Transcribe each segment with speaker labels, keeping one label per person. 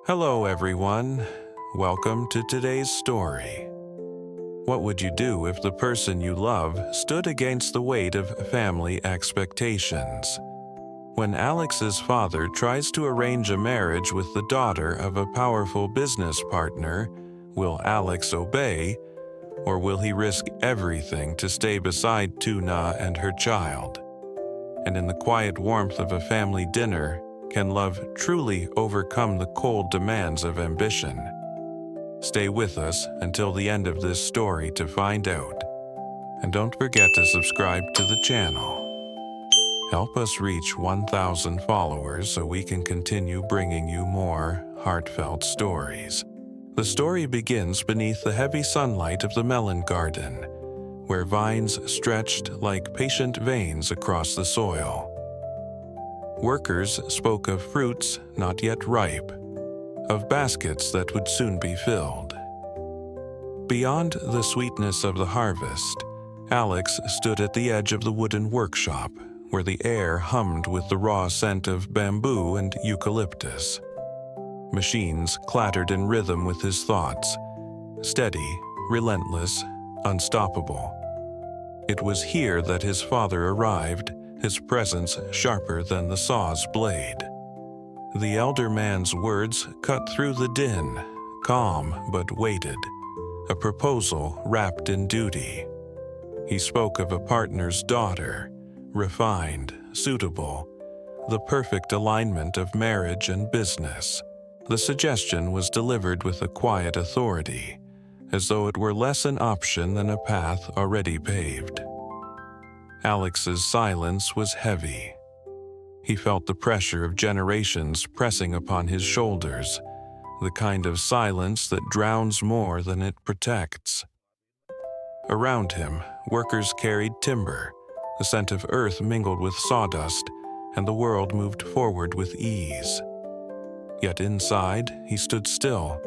Speaker 1: Hello, everyone. Welcome to today's story. What would you do if the person you love stood against the weight of family expectations? When Alex's father tries to arrange a marriage with the daughter of a powerful business partner, will Alex obey, or will he risk everything to stay beside Tuna and her child? And in the quiet warmth of a family dinner, can love truly overcome the cold demands of ambition? Stay with us until the end of this story to find out. And don't forget to subscribe to the channel. Help us reach 1,000 followers so we can continue bringing you more heartfelt stories. The story begins beneath the heavy sunlight of the melon garden, where vines stretched like patient veins across the soil. Workers spoke of fruits not yet ripe, of baskets that would soon be filled. Beyond the sweetness of the harvest, Alex stood at the edge of the wooden workshop, where the air hummed with the raw scent of bamboo and eucalyptus. Machines clattered in rhythm with his thoughts, steady, relentless, unstoppable. It was here that his father arrived, his presence sharper than the saw's blade. The elder man's words cut through the din, calm but weighted, a proposal wrapped in duty. He spoke of a partner's daughter, refined, suitable, the perfect alignment of marriage and business. The suggestion was delivered with a quiet authority, as though it were less an option than a path already paved. Alex's silence was heavy. He felt the pressure of generations pressing upon his shoulders, the kind of silence that drowns more than it protects. Around him, workers carried timber, the scent of earth mingled with sawdust, and the world moved forward with ease. Yet inside, he stood still.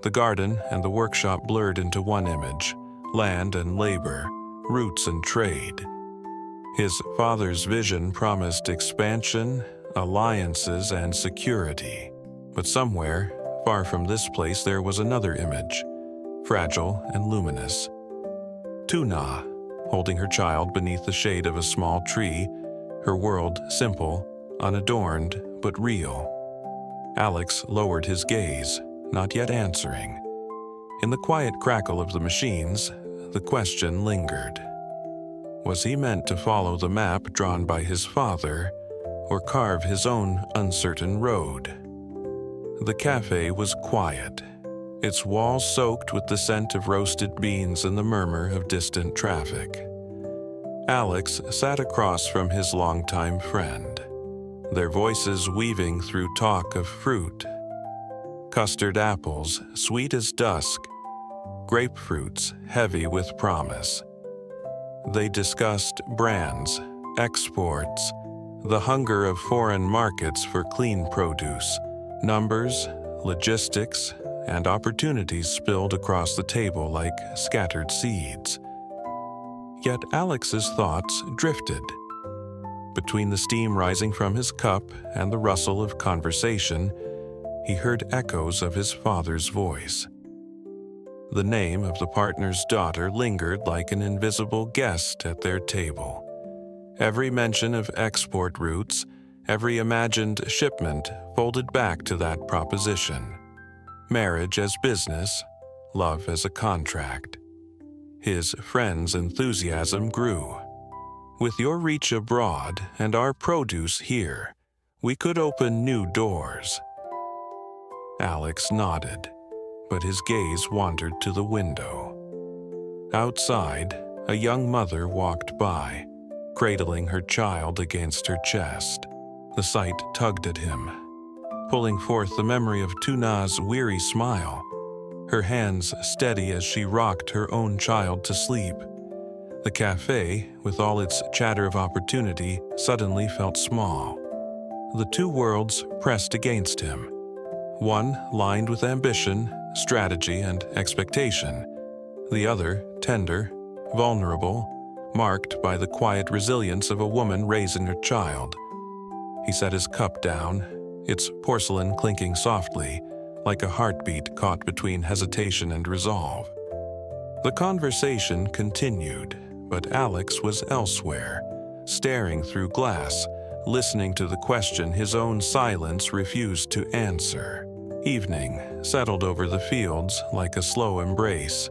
Speaker 1: The garden and the workshop blurred into one image, land and labor, roots and trade. His father's vision promised expansion, alliances, and security. But somewhere, far from this place, there was another image, fragile and luminous. Tuna, holding her child beneath the shade of a small tree, her world simple, unadorned, but real. Alex lowered his gaze, not yet answering. In the quiet crackle of the machines, the question lingered. Was he meant to follow the map drawn by his father, or carve his own uncertain road? The cafe was quiet, its walls soaked with the scent of roasted beans and the murmur of distant traffic. Alex sat across from his longtime friend, their voices weaving through talk of fruit. Custard apples, sweet as dusk, grapefruits, heavy with promise. They discussed brands, exports, the hunger of foreign markets for clean produce, numbers, logistics, and opportunities spilled across the table like scattered seeds. Yet Alex's thoughts drifted. Between the steam rising from his cup and the rustle of conversation, he heard echoes of his father's voice. The name of the partner's daughter lingered like an invisible guest at their table. Every mention of export routes, every imagined shipment folded back to that proposition. Marriage as business, love as a contract. His friend's enthusiasm grew. With your reach abroad and our produce here, we could open new doors. Alex nodded, but his gaze wandered to the window. Outside, a young mother walked by, cradling her child against her chest. The sight tugged at him, pulling forth the memory of Tuna's weary smile, her hands steady as she rocked her own child to sleep. The cafe, with all its chatter of opportunity, suddenly felt small. The two worlds pressed against him, one lined with ambition, strategy, and expectation, the other tender, vulnerable, marked by the quiet resilience of a woman raising her child. He set his cup down, its porcelain clinking softly, like a heartbeat caught between hesitation and resolve. The conversation continued, but Alex was elsewhere, staring through glass, listening to the question his own silence refused to answer. Evening settled over the fields like a slow embrace,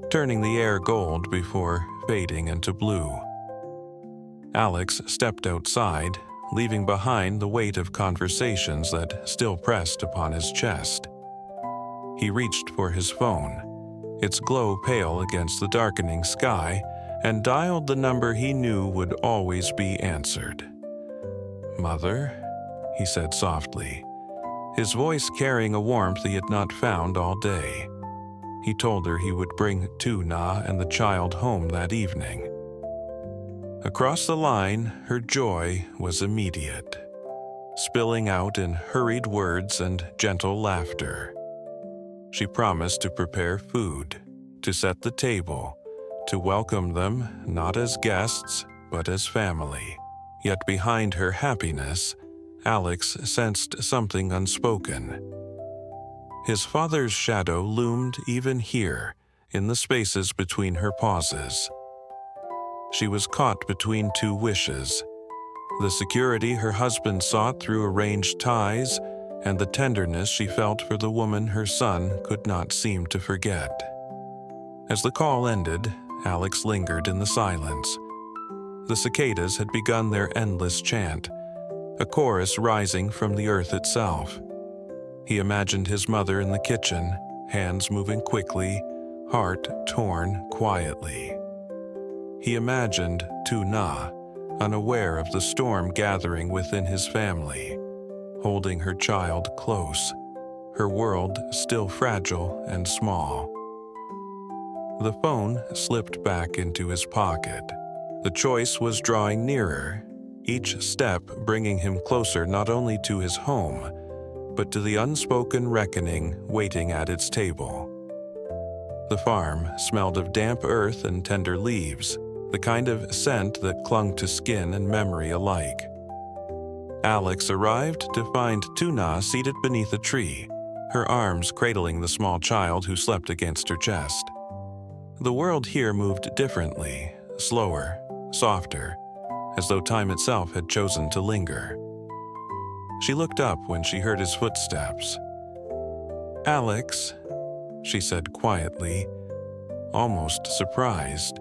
Speaker 1: turning the air gold before fading into blue. Alex stepped outside, leaving behind the weight of conversations that still pressed upon his chest. He reached for his phone, its glow pale against the darkening sky, and dialed the number he knew would always be answered. "Mother?" he said softly, his voice carrying a warmth he had not found all day. He told her he would bring Lytuna and the child home that evening. Across the line, her joy was immediate, spilling out in hurried words and gentle laughter. She promised to prepare food, to set the table, to welcome them not as guests, but as family. Yet behind her happiness, Alex sensed something unspoken. His father's shadow loomed even here, in the spaces between her pauses. She was caught between two wishes: the security her husband sought through arranged ties, and the tenderness she felt for the woman her son could not seem to forget. As the call ended, Alex lingered in the silence. The cicadas had begun their endless chant, a chorus rising from the earth itself. He imagined his mother in the kitchen, hands moving quickly, heart torn quietly. He imagined Lytuna, unaware of the storm gathering within his family, holding her child close, her world still fragile and small. The phone slipped back into his pocket. The choice was drawing nearer, each step bringing him closer not only to his home, but to the unspoken reckoning waiting at its table. The farm smelled of damp earth and tender leaves, the kind of scent that clung to skin and memory alike. Alex arrived to find Lytuna seated beneath a tree, her arms cradling the small child who slept against her chest. The world here moved differently, slower, softer, as though time itself had chosen to linger. She looked up when she heard his footsteps. "Alex," she said quietly, almost surprised.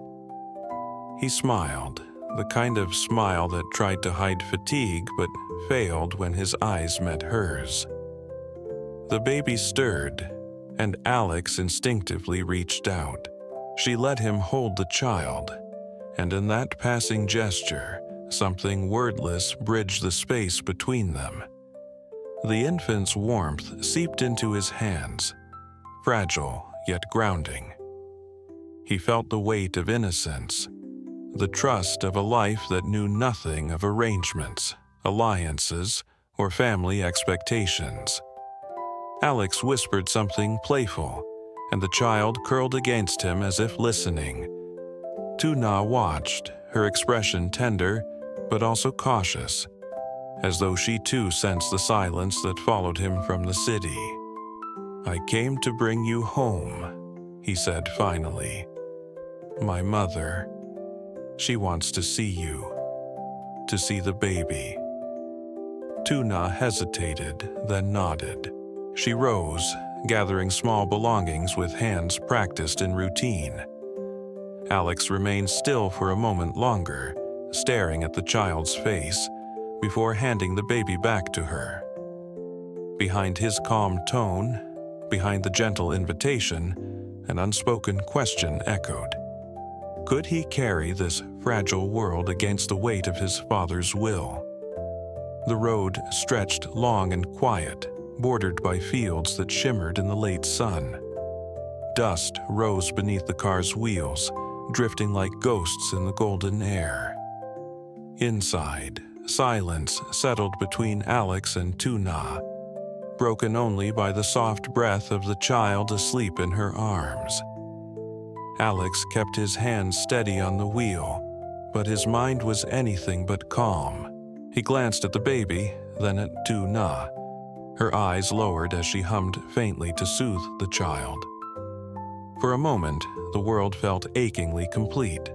Speaker 1: He smiled, the kind of smile that tried to hide fatigue but failed when his eyes met hers. The baby stirred, and Alex instinctively reached out. She let him hold the child, and in that passing gesture, something wordless bridged the space between them. The infant's warmth seeped into his hands, fragile yet grounding. He felt the weight of innocence, the trust of a life that knew nothing of arrangements, alliances, or family expectations. Alex whispered something playful, and the child curled against him as if listening. Lytuna watched, her expression tender, but also cautious, as though she too sensed the silence that followed him from the city. "I came to bring you home," he said finally. "My mother. She wants to see you, to see the baby." Lytuna hesitated, then nodded. She rose, gathering small belongings with hands practiced in routine. Alex remained still for a moment longer, staring at the child's face, before handing the baby back to her. Behind his calm tone, behind the gentle invitation, an unspoken question echoed. Could he carry this fragile world against the weight of his father's will? The road stretched long and quiet, bordered by fields that shimmered in the late sun. Dust rose beneath the car's wheels, drifting like ghosts in the golden air. Inside, silence settled between Alex and Lytuna, broken only by the soft breath of the child asleep in her arms. Alex kept his hands steady on the wheel, but his mind was anything but calm. He glanced at the baby, then at Lytuna, Her eyes lowered as she hummed faintly to soothe the child. For a moment, the world felt achingly complete.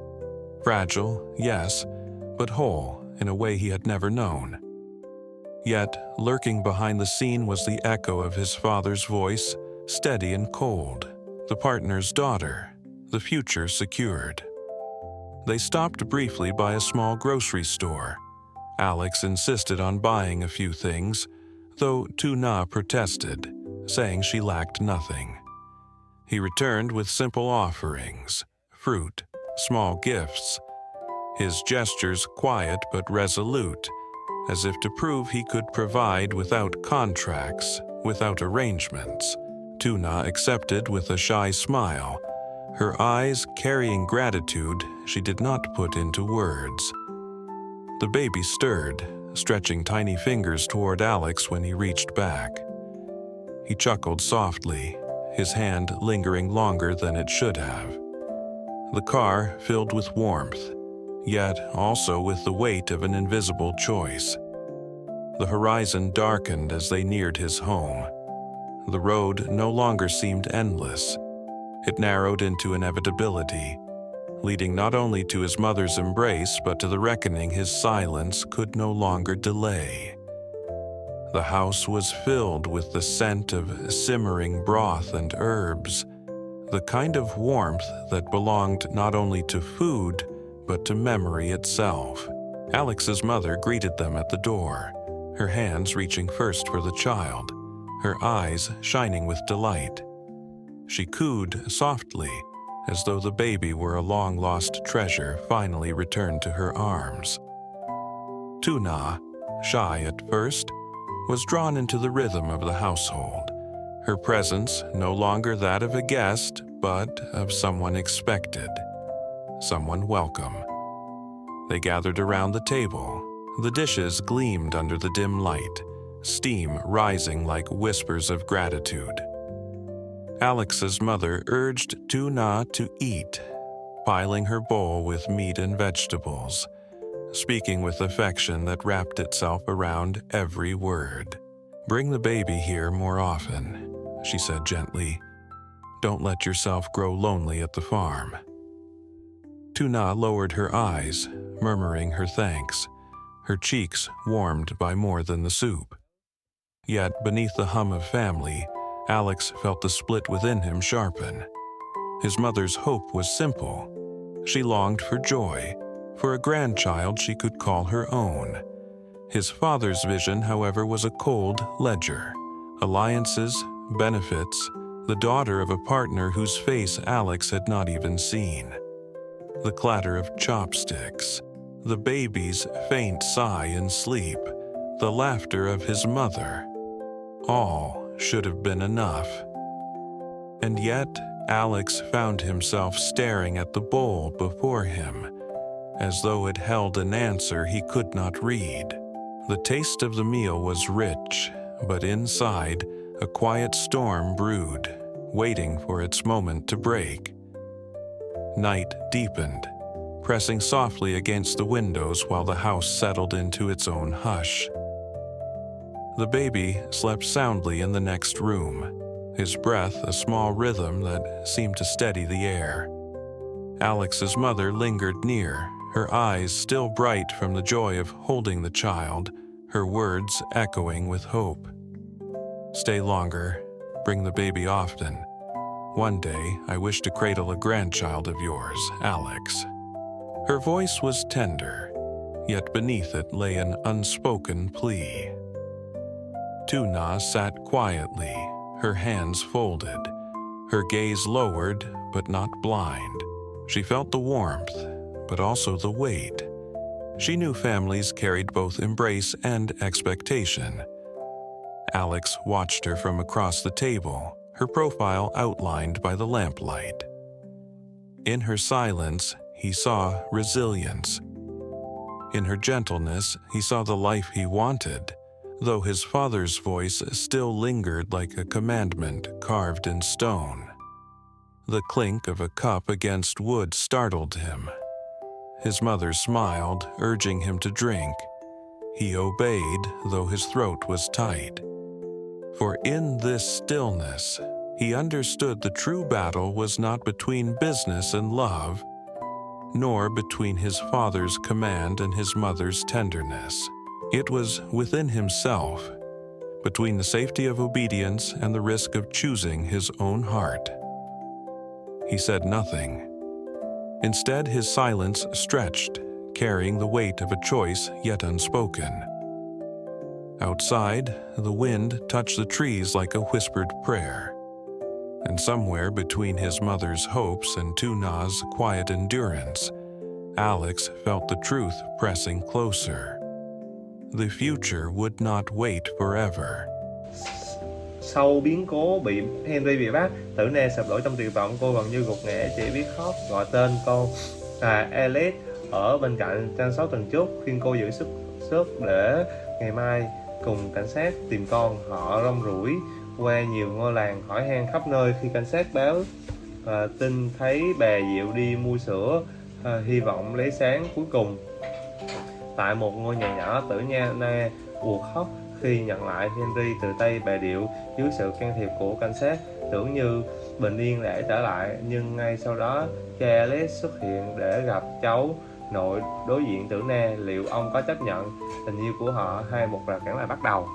Speaker 1: Fragile, yes, but whole in a way he had never known. Yet, lurking behind the scene was the echo of his father's voice, steady and cold. The partner's daughter, the future secured. They stopped briefly by a small grocery store. Alex insisted on buying a few things, though Lytuna protested, saying she lacked nothing. He returned with simple offerings, fruit, small gifts, his gestures quiet but resolute, as if to prove he could provide without contracts, without arrangements. Lytuna accepted with a shy smile, her eyes carrying gratitude she did not put into words. The baby stirred, stretching tiny fingers toward Alex when he reached back. He chuckled softly, his hand lingering longer than it should have. The car filled with warmth, yet also with the weight of an invisible choice. The horizon darkened as they neared his home. The road no longer seemed endless. It narrowed into inevitability, leading not only to his mother's embrace but to the reckoning his silence could no longer delay. The house was filled with the scent of simmering broth and herbs, the kind of warmth that belonged not only to food but to memory itself. Alex's mother greeted them at the door, her hands reaching first for the child, her eyes shining with delight. She cooed softly, as though the baby were a long-lost treasure finally returned to her arms. Lytuna, shy at first, was drawn into the rhythm of the household, her presence no longer that of a guest, but of someone expected, someone welcome. They gathered around the table. The dishes gleamed under the dim light, steam rising like whispers of gratitude. Alex's mother urged Lytuna to eat, piling her bowl with meat and vegetables, speaking with affection that wrapped itself around every word. "Bring the baby here more often," she said gently. "Don't let yourself grow lonely at the farm." Lytuna lowered her eyes, murmuring her thanks, her cheeks warmed by more than the soup. Yet beneath the hum of family, Alex felt the split within him sharpen. His mother's hope was simple. She longed for joy, for a grandchild she could call her own. His father's vision, however, was a cold ledger. Alliances, benefits, the daughter of a partner whose face Alex had not even seen. The clatter of chopsticks, the baby's faint sigh in sleep, the laughter of his mother. All should have been enough. And yet, Alex found himself staring at the bowl before him, as though it held an answer he could not read. The taste of the meal was rich, but inside, a quiet storm brewed, waiting for its moment to break. Night deepened, pressing softly against the windows while the house settled into its own hush. The baby slept soundly in the next room, his breath a small rhythm that seemed to steady the air. Alex's mother lingered near, her eyes still bright from the joy of holding the child, her words echoing with hope. "Stay longer, bring the baby often. One day I wish to cradle a grandchild of yours, Alex." Her voice was tender, yet beneath it lay an unspoken plea. Lytuna sat quietly, her hands folded, her gaze lowered but not blind. She felt the warmth, but also the weight. She knew families carried both embrace and expectation. Alex watched her from across the table, her profile outlined by the lamplight. In her silence, he saw resilience. In her gentleness, he saw the life he wanted, though his father's voice still lingered like a commandment carved in stone. The clink of a cup against wood startled him. His mother smiled, urging him to drink. He obeyed, though his throat was tight. For in this stillness, he understood the true battle was not between business and love, nor between his father's command and his mother's tenderness. It was within himself, between the safety of obedience and the risk of choosing his own heart. He said nothing. Instead, his silence stretched, carrying the weight of a choice yet unspoken. Outside, the wind touched the trees like a whispered prayer. And somewhere between his mother's hopes and Tuna's quiet endurance, Alex felt the truth pressing closer. The future would not wait forever.
Speaker 2: Sau biến cố bị Henry bị bắt, Tử Na sụp đổ trong tuyệt vọng, cô gần như gục ngã, chỉ biết khóc gọi tên cô. Alice ở bên cạnh chăm sóc từng chút, khuyên cô giữ sức để ngày mai cùng cảnh sát tìm con. Họ rong ruổi qua nhiều ngôi làng, hỏi han khắp nơi. Khi cảnh sát báo tin thấy bà Diệu đi mua sữa, hy vọng lấy sáng cuối cùng. Tại một ngôi nhà nhỏ, Tử Na buộc khóc khi nhận lại Henry từ tay bà Diệu dưới sự can thiệp của cảnh sát. Tưởng như bình yên đã trở lại, nhưng ngay sau đó cha Alex xuất hiện để gặp cháu nội đối diện Tử Na. Liệu ông có chấp nhận tình yêu của họ hay một rào cản lại bắt đầu?